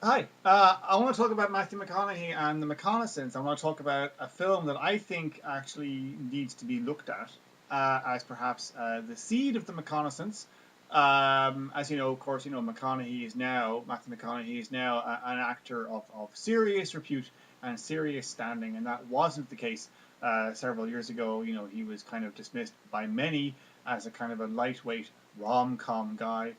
Hi, I want to talk about Matthew McConaughey and the McConaissance. I want to talk about a film that I think actually needs to be looked at as perhaps the seed of the McConaissance. As you know, of course, Matthew McConaughey is now an actor of serious repute and serious standing, and that wasn't the case several years ago. He was kind of dismissed by many as a kind of a lightweight rom-com guy,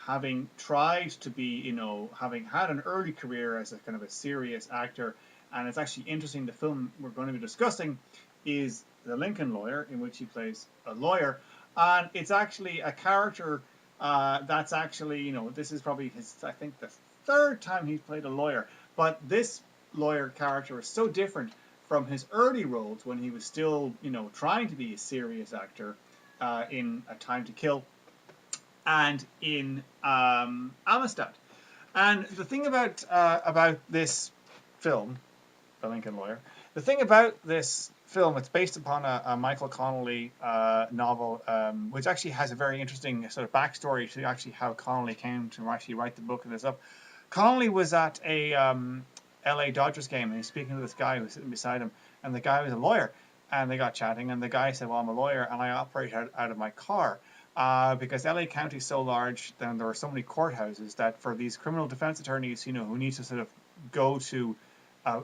having tried to be, having had an early career as a kind of a serious actor. And it's actually interesting. The film we're going to be discussing is The Lincoln Lawyer, in which he plays a lawyer. And it's actually a character that's actually, this is probably his, I think, the third time he's played a lawyer. But this lawyer character is so different from his early roles when he was still, trying to be a serious actor in A Time to Kill and in Amistad. And the thing about this film, The Lincoln Lawyer, the thing about this film, it's based upon a Michael Connolly novel, which actually has a very interesting sort of backstory to actually how Connolly came to actually write the book of this up. Connolly was at a LA Dodgers game and he's speaking to this guy who's sitting beside him, and the guy was a lawyer. And they got chatting, and the guy said, "Well, I'm a lawyer and I operate out of my car." Because LA County is so large, then there are so many courthouses that for these criminal defense attorneys, who need to sort of go to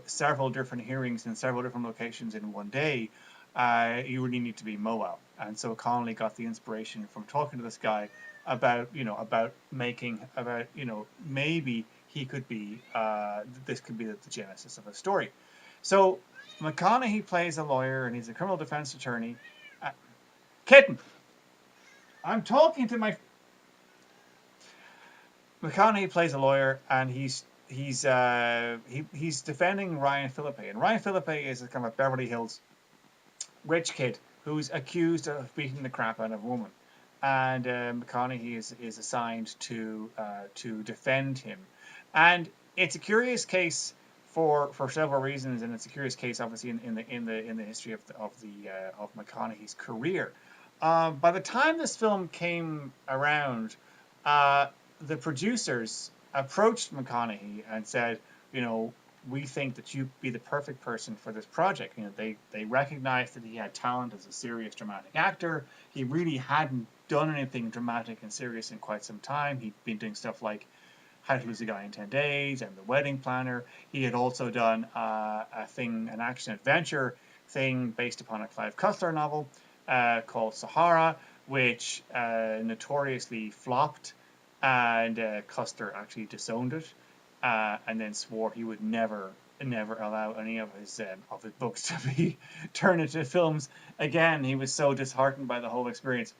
several different hearings in several different locations in one day, you really need to be mobile. And so Connolly got the inspiration from talking to this guy about maybe he could be this could be the genesis of a story. So McConaughey plays a lawyer and he's a criminal defense attorney. Uh, Kitten, I'm talking to my McConaughey plays a lawyer, and he's defending Ryan Philippe, and Ryan Philippe is a kind of a Beverly Hills rich kid who's accused of beating the crap out of a woman, and McConaughey is assigned to defend him, and it's a curious case for several reasons, and it's a curious case, obviously, in the history of McConaughey's career. By the time this film came around, uh, the producers approached McConaughey and said, you know, we think that you'd be the perfect person for this project. They recognized that he had talent as a serious dramatic actor. He really hadn't done anything dramatic and serious in quite some time. He'd been doing stuff like How to Lose a Guy in 10 Days and The Wedding Planner. He had also done an action adventure thing based upon a Clive Cussler novel called Sahara, which notoriously flopped, and Custer actually disowned it, and then swore he would never allow any of his books to be turned into films again. He was so disheartened by the whole experience.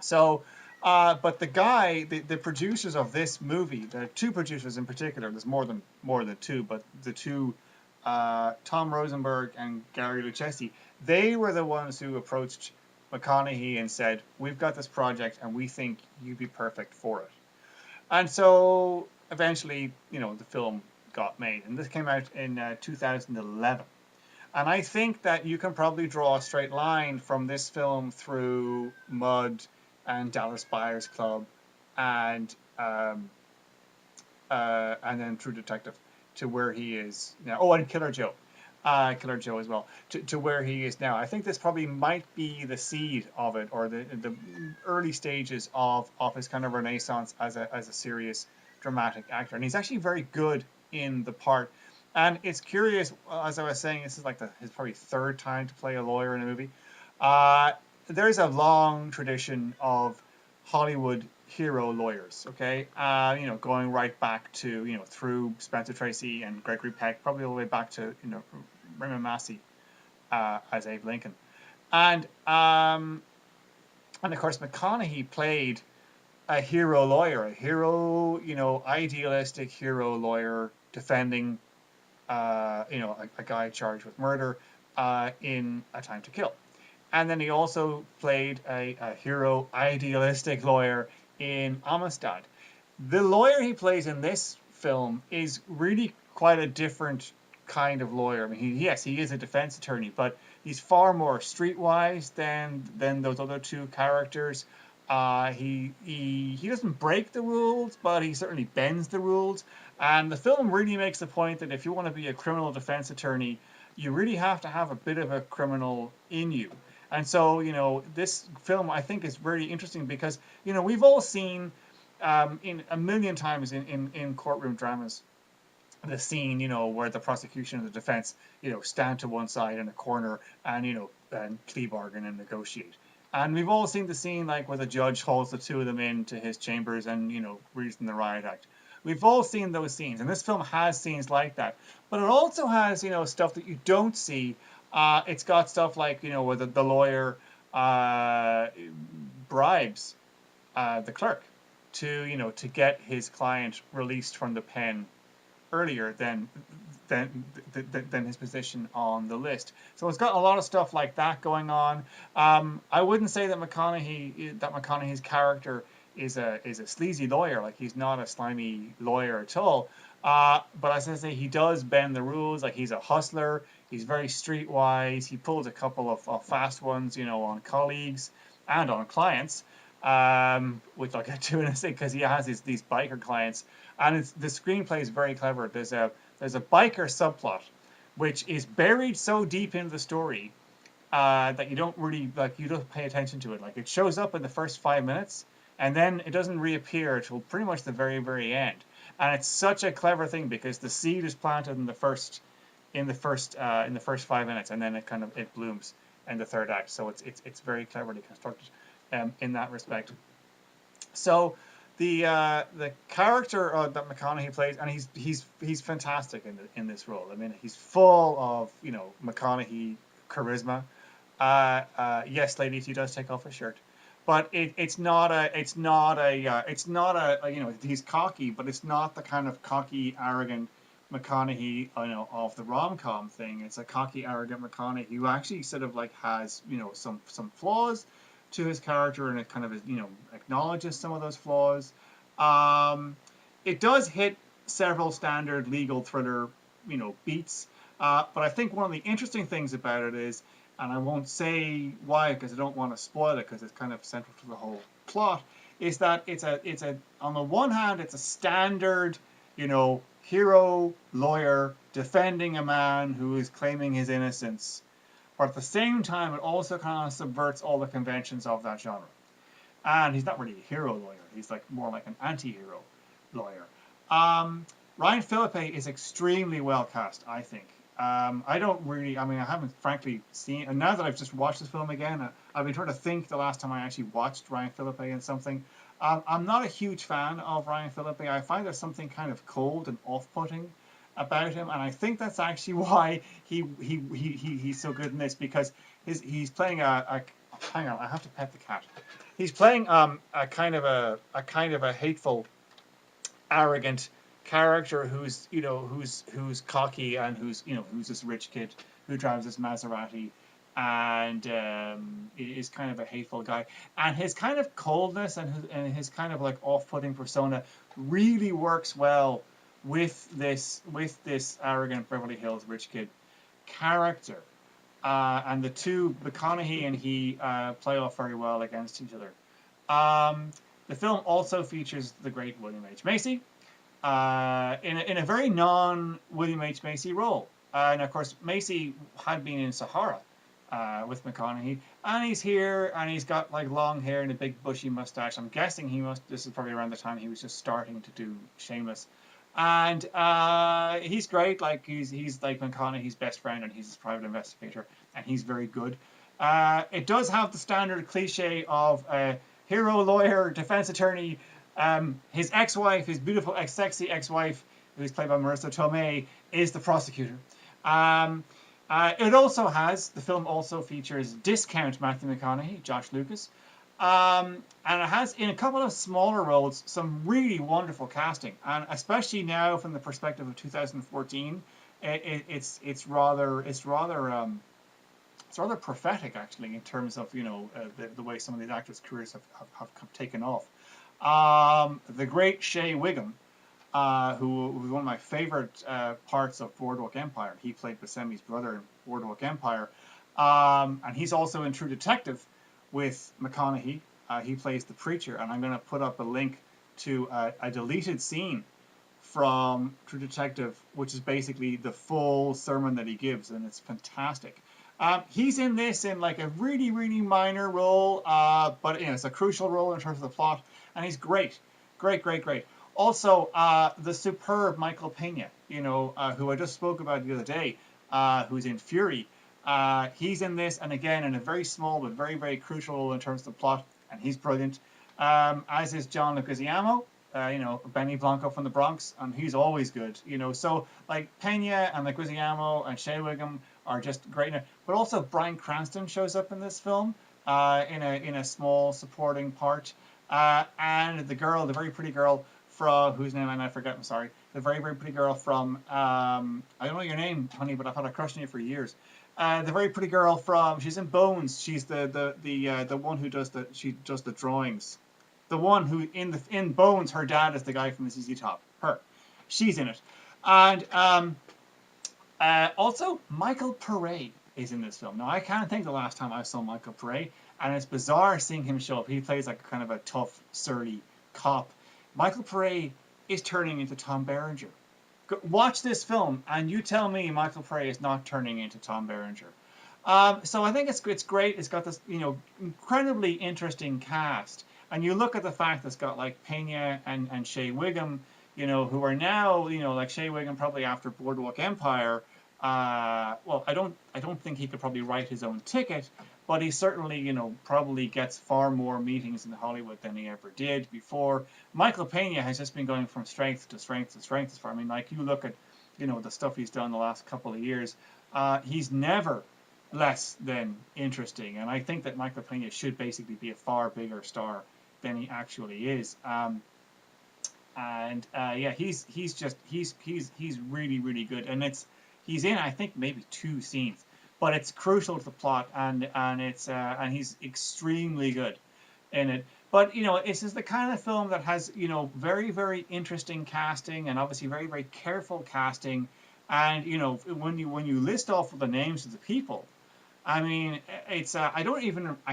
So, but the producers of this movie, there are two producers in particular. There's more than two, but the two, Tom Rosenberg and Gary Lucchesi, they were the ones who approached McConaughey and said, "We've got this project, and we think you'd be perfect for it." And so eventually, the film got made, and this came out in 2011. And I think that you can probably draw a straight line from this film through Mud and Dallas Buyers Club and then True Detective to where he is now. Oh, and Killer Joe as well, to where he is now. I think this probably might be the seed of it, or the early stages of his kind of renaissance as a serious dramatic actor. And he's actually very good in the part. And it's curious, as I was saying, this is like his probably third time to play a lawyer in a movie. Uh, there's a long tradition of Hollywood hero lawyers, okay? Going right back to, through Spencer Tracy and Gregory Peck, probably all the way back to, Raymond Massey as Abe Lincoln. And, and of course, McConaughey played a hero lawyer, a hero, idealistic hero lawyer defending, a guy charged with murder in A Time to Kill. And then he also played a hero idealistic lawyer in Amistad. The lawyer he plays in this film is really quite a different kind of lawyer. I mean, he is a defense attorney, but he's far more streetwise than those other two characters. He doesn't break the rules, but he certainly bends the rules. And the film really makes the point that if you want to be a criminal defense attorney, you really have to have a bit of a criminal in you. And so, this film I think is very interesting because, we've all seen in a million times in courtroom dramas the scene, where the prosecution and the defense, stand to one side in a corner and, and plea bargain and negotiate. And we've all seen the scene like where the judge holds the two of them into his chambers and, reads them the riot act. We've all seen those scenes, and this film has scenes like that. But it also has, stuff that you don't see. It's got stuff like, where the lawyer bribes the clerk to get his client released from the pen earlier than his position on the list. So it's got a lot of stuff like that going on. I wouldn't say that McConaughey's character is a sleazy lawyer. Like, he's not a slimy lawyer at all. But as I say, he does bend the rules. Like, he's a hustler. He's very streetwise. He pulls a couple of fast ones, on colleagues and on clients. Which I'll get to in a second, because he has these biker clients, and the screenplay is very clever. There's a biker subplot, which is buried so deep into the story that you don't pay attention to it. Like, it shows up in the first 5 minutes, and then it doesn't reappear until pretty much the very, very end. And it's such a clever thing because the seed is planted in the first 5 minutes, and then it blooms in the third act. So it's very cleverly constructed in that respect. So the character that McConaughey plays, and he's fantastic in this role. I mean, he's full of McConaughey charisma. Yes, ladies, he does take off his shirt, but it's not a he's cocky, but it's not the kind of cocky, arrogant McConaughey of the rom-com thing. It's a cocky, arrogant McConaughey who actually sort of like has some flaws to his character, and it kind of acknowledges some of those flaws. It does hit several standard legal thriller beats, but I think one of the interesting things about it is, and I won't say why because I don't want to spoil it because it's kind of central to the whole plot, is that it's a on the one hand it's a standard hero lawyer defending a man who is claiming his innocence. But at the same time, it also kind of subverts all the conventions of that genre. And he's not really a hero lawyer. He's more like an anti-hero lawyer. Ryan Phillippe is extremely well cast, I think. I haven't frankly seen, and now that I've just watched this film again, I've been trying to think the last time I actually watched Ryan Phillippe in something. I'm not a huge fan of Ryan Phillippe. I find there's something kind of cold and off-putting about him, and I think that's actually why he's so good in this, because he's playing a hang on, I have to pet the cat. He's playing a kind of a hateful, arrogant character who's cocky and who's this rich kid who drives this Maserati and is kind of a hateful guy, and his kind of coldness and his kind of like off-putting persona really works well with this arrogant Beverly Hills rich kid character, and the two, McConaughey and he, play off very well against each other. The film also features the great William H. Macy in a very non-William H. Macy role, and of course Macy had been in Sahara with McConaughey, and he's here and he's got like long hair and a big bushy mustache. I'm guessing this is probably around the time he was just starting to do Shameless. And he's great. Like he's like McConaughey's best friend, and he's his private investigator, and he's very good. It does have the standard cliche of a hero lawyer, defense attorney. His ex-wife, his beautiful, sexy ex-wife, who's played by Marissa Tomei, is the prosecutor. The film also features discount Matthew McConaughey, Josh Lucas. And it has, in a couple of smaller roles, some really wonderful casting, and especially now from the perspective of 2014, it's rather prophetic actually in terms of the way some of these actors' careers have taken off. The great Shea Whigham, who was one of my favorite parts of Boardwalk Empire. He played Buscemi's brother in Boardwalk Empire, and he's also in True Detective with McConaughey, he plays the preacher, and I'm going to put up a link to a deleted scene from True Detective, which is basically the full sermon that he gives, and it's fantastic. He's in this in like a really, really minor role, but it's a crucial role in terms of the plot, and he's great. Great, great, great. Also, the superb Michael Pena, who I just spoke about the other day, who's in Fury. He's in this, and again, in a very small but very, very crucial role in terms of the plot, and he's brilliant. As is John Leguizamo, Benny Blanco from the Bronx, and he's always good. So like Pena and Leguizamo and Shea Wiggum are just great. But also Bryan Cranston shows up in this film in a small supporting part, and the very pretty girl from whose name I forget. I'm sorry. The very, very pretty girl from I don't know your name, honey, but I've had a crush on you for years. The very pretty girl she's in Bones. She's the one who does the drawings. The one who in Bones, her dad is the guy from the ZZ Top. Her, she's in it, and also Michael Pare is in this film. Now I can't think the last time I saw Michael Pare, and it's bizarre seeing him show up. He plays like kind of a tough, surly cop. Michael Pare is turning into Tom Berenger. Watch this film, and you tell me Michael Pare is not turning into Tom Berenger. So I think it's great. It's got this incredibly interesting cast. And you look at the fact that it's got like Pena and Shea Wiggum, who are now, like Shea Wiggum probably after Boardwalk Empire. Well, I don't think he could probably write his own ticket, but he certainly, probably gets far more meetings in Hollywood than he ever did before. Michael Pena has just been going from strength to strength to strength. I mean, like you look at, the stuff he's done the last couple of years, he's never less than interesting. And I think that Michael Pena should basically be a far bigger star than he actually is. Yeah, he's really, really good, and he's in I think maybe 2 scenes, but it's crucial to the plot, and he's extremely good in it. But this is the kind of film that has very, very interesting casting, and obviously very, very careful casting, and when you list off the names of the people, I mean, it's I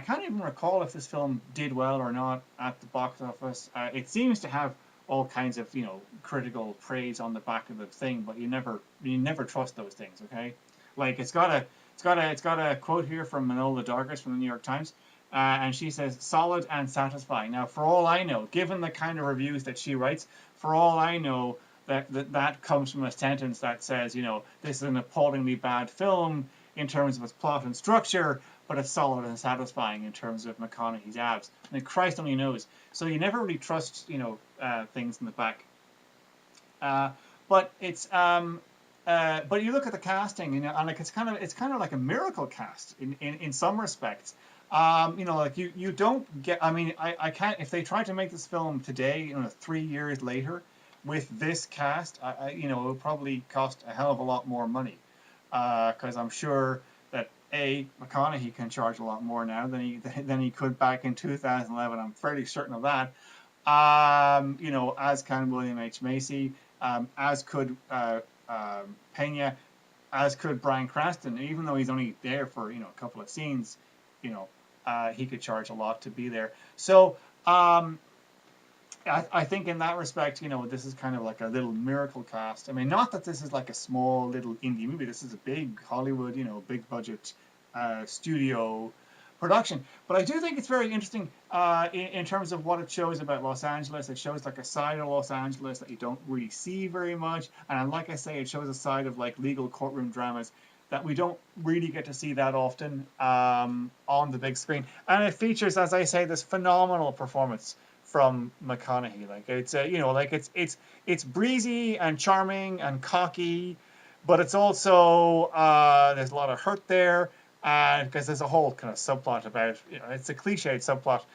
can't even recall if this film did well or not at the box office. It seems to have all kinds of critical praise on the back of the thing, but you never trust those things. Okay, like it's got a quote here from Manola Dargis from the New York Times, and she says solid and satisfying. Now, for all I know, given the kind of reviews that she writes, for all I know, that comes from a sentence that says this is an appallingly bad film in terms of its plot and structure, but it's solid and satisfying in terms of McConaughey's abs. I mean, Christ only knows. So you never really trust, things in the back. But it's, but you look at the casting, and like it's kind of like a miracle cast in some respects. Like you don't get. I mean, I can't. If they tried to make this film today, 3 years later, with this cast, it would probably cost a hell of a lot more money. Because I'm sure that McConaughey can charge a lot more now than he could back in 2011. I'm fairly certain of that. As can William H. Macy, as could Pena, as could Bryan Cranston. Even though he's only there for a couple of scenes, he could charge a lot to be there. So I think in that respect, this is kind of like a little miracle cast. I mean, not that this is like a small little indie movie. This is a big Hollywood, big budget studio production. But I do think it's very interesting in terms of what it shows about Los Angeles. It shows like a side of Los Angeles that you don't really see very much. And like I say, it shows a side of like legal courtroom dramas that we don't really get to see that often on the big screen. And it features, as I say, this phenomenal performance from McConaughey. Like it's it's breezy and charming and cocky, but it's also there's a lot of hurt there, because there's a whole kind of subplot about it's a cliched subplot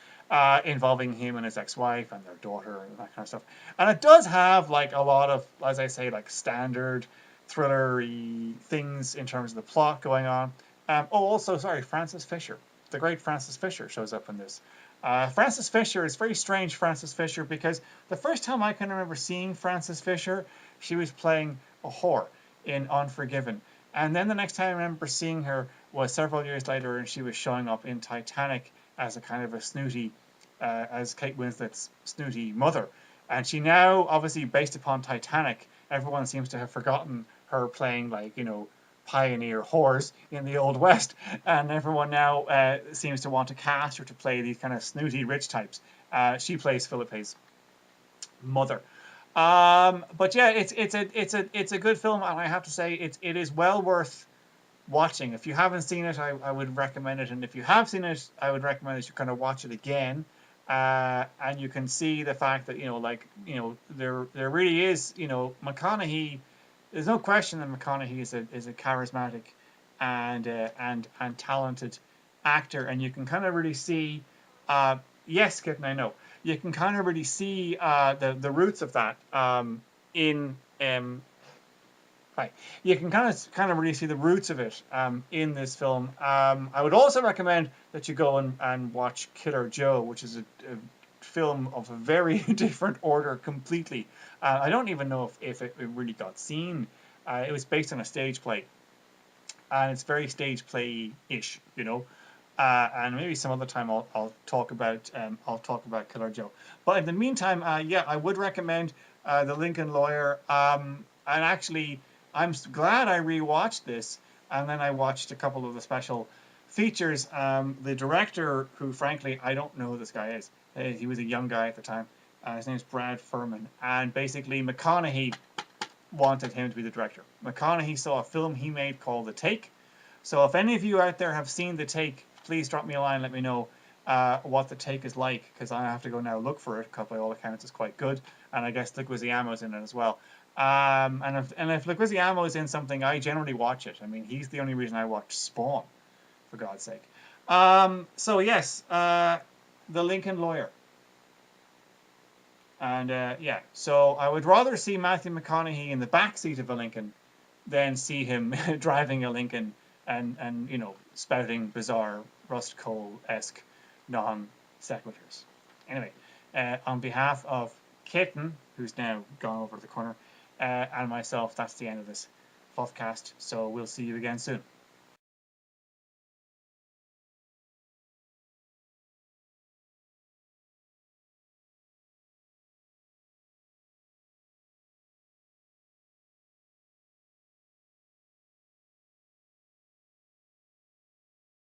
involving him and his ex-wife and their daughter and that kind of stuff. And it does have like a lot of, as I say, like standard thriller-y things in terms of the plot going on. Also, sorry, Frances Fisher, the great Frances Fisher, shows up in this. Frances Fisher is very strange, Frances Fisher, because the first time I can remember seeing Frances Fisher, she was playing a whore in Unforgiven. And then the next time I remember seeing her was several years later, and she was showing up in Titanic as a kind of a snooty as Kate Winslet's snooty mother. And she now, obviously based upon Titanic, everyone seems to have forgotten her playing, like, pioneer whores in the Old West, and everyone now seems to want to cast her to play these kind of snooty rich types. She plays Philippe's mother. But yeah, it's a good film, and I have to say it is well worth watching. If you haven't seen it, I would recommend it, and if you have seen it, I would recommend that you kind of watch it again. And you can see the fact that there really is, McConaughey. There's no question that McConaughey is a charismatic and talented actor, and you can kind of really see. Yes, Kitten, I know. You can kind of really see the roots of that in right. You can kind of really see the roots of it in this film. I would also recommend that you go and watch Killer Joe, which is a film of a very different order completely. I don't even know if it really got seen. It was based on a stage play, and it's very stage play-ish, and maybe some other time I'll talk about Killer Joe. But in the meantime, yeah, I would recommend The Lincoln Lawyer. And actually, I'm glad I rewatched this, and then I watched a couple of the special features. The director, who frankly I don't know who this guy is. He was a young guy at the time. His name's Brad Furman, and basically McConaughey wanted him to be the director. McConaughey saw a film he made called The Take. So if any of you out there have seen The Take, please drop me a line and let me know what The Take is like, because I have to go now look for it, because by all accounts it's quite good, and I guess Leguizamo's in it as well. And if Leguizamo is in something, I generally watch it. I mean, he's the only reason I watch Spawn, for God's sake. So yes, The Lincoln Lawyer. And yeah, so I would rather see Matthew McConaughey in the backseat of a Lincoln than see him driving a Lincoln and spouting bizarre Rust Cole-esque non sequiturs. Anyway, on behalf of Kitten, who's now gone over to the corner, and myself, that's the end of this fluffcast. So we'll see you again soon.